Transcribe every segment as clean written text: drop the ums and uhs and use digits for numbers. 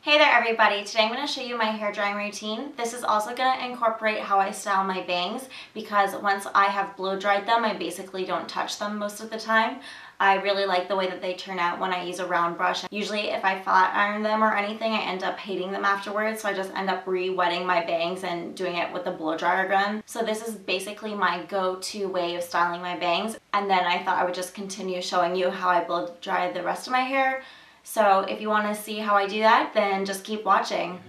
Hey there everybody, today I'm going to show you my hair drying routine. This is also going to incorporate how I style my bangs because once I have blow dried them, I basically don't touch them most of the time. I really like the way that they turn out when I use a round brush. Usually if I flat iron them or anything, I end up hating them afterwards, so I just end up re-wetting my bangs and doing it with the blow dryer gun. So this is basically my go-to way of styling my bangs, and then I thought I would just continue showing you how I blow dry the rest of my hair. So if you want to see how I do that, then just keep watching.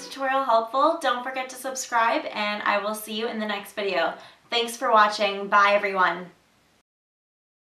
Tutorial helpful. Don't forget to subscribe, and I will see you in the next video. Thanks for watching. Bye everyone.